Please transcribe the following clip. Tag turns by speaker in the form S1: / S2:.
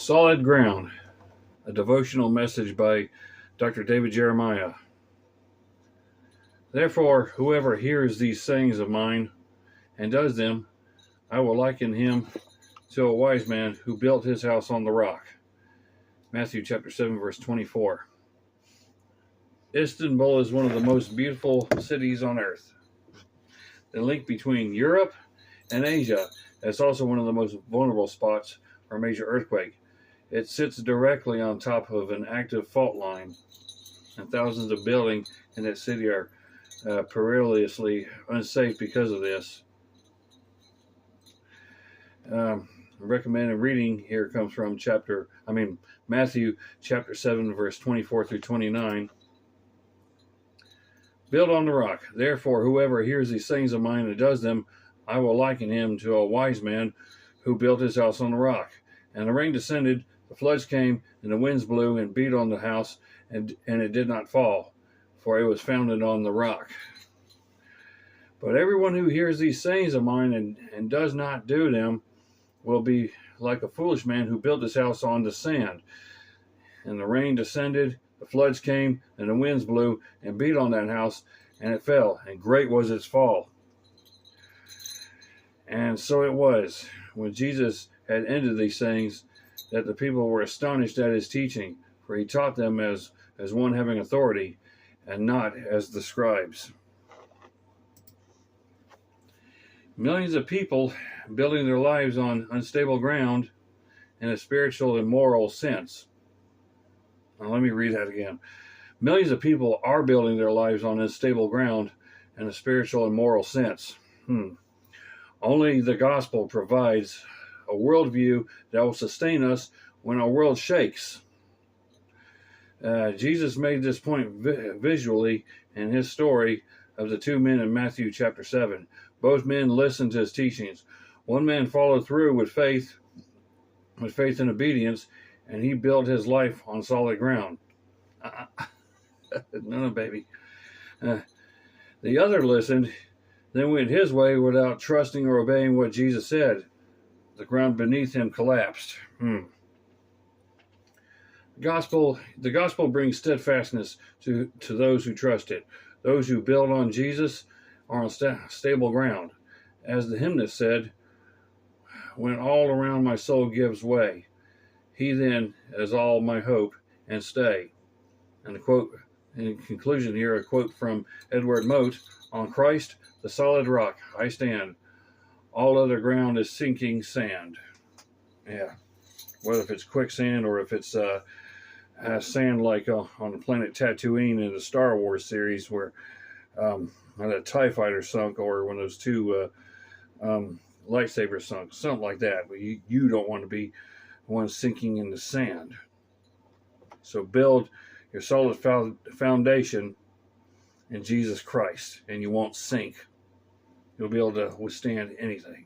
S1: Solid Ground, a devotional message by Dr. David Jeremiah. Therefore, whoever hears these sayings of mine and does them, I will liken him to a wise man who built his house on the rock. Matthew chapter 7, verse 24. Istanbul is one of the most beautiful cities on earth. The link between Europe and Asia is also one of the most vulnerable spots for a major earthquake. It sits directly on top of an active fault line, and thousands of buildings in that city are perilously unsafe because of this. Recommended reading here comes from Matthew chapter 7, verse 24 through 29. Build on the rock. Therefore, whoever hears these sayings of mine and does them, I will liken him to a wise man who built his house on the rock. And the rain descended, the floods came, and the winds blew and beat on the house, and it did not fall, for it was founded on the rock. But everyone who hears these sayings of mine and does not do them will be like a foolish man who built his house on the sand. And the rain descended, the floods came, and the winds blew and beat on that house, and it fell, and great was its fall. And so it was, when Jesus had ended these sayings, that the people were astonished at his teaching, for he taught them as one having authority, and not as the scribes. Millions of people building their lives on unstable ground in a spiritual and moral sense. Now, let me read that again. Millions of people are building their lives on unstable ground in a spiritual and moral sense. Only the gospel provides a worldview that will sustain us when our world shakes. Jesus made this point visually in his story of the two men in Matthew chapter 7. Both men listened to his teachings. One man followed through with faith and obedience, and he built his life on solid ground. No, baby. The other listened, then went his way without trusting or obeying what Jesus said. The ground beneath him collapsed. The gospel brings steadfastness to those who trust it. Those who build on Jesus are on stable ground. As the hymnist said, when all around my soul gives way, he then is all my hope and stay. And a quote, in conclusion here, a quote from Edward Mote, on Christ, the solid rock, I stand. All other ground is sinking sand. Yeah. Whether if it's quicksand or if it's sand like on the planet Tatooine in the Star Wars series where a TIE fighter sunk, or when those two lightsabers sunk, something like that. But you don't want to be the one sinking in the sand. So build your solid foundation in Jesus Christ, and you won't sink. You'll be able to withstand anything.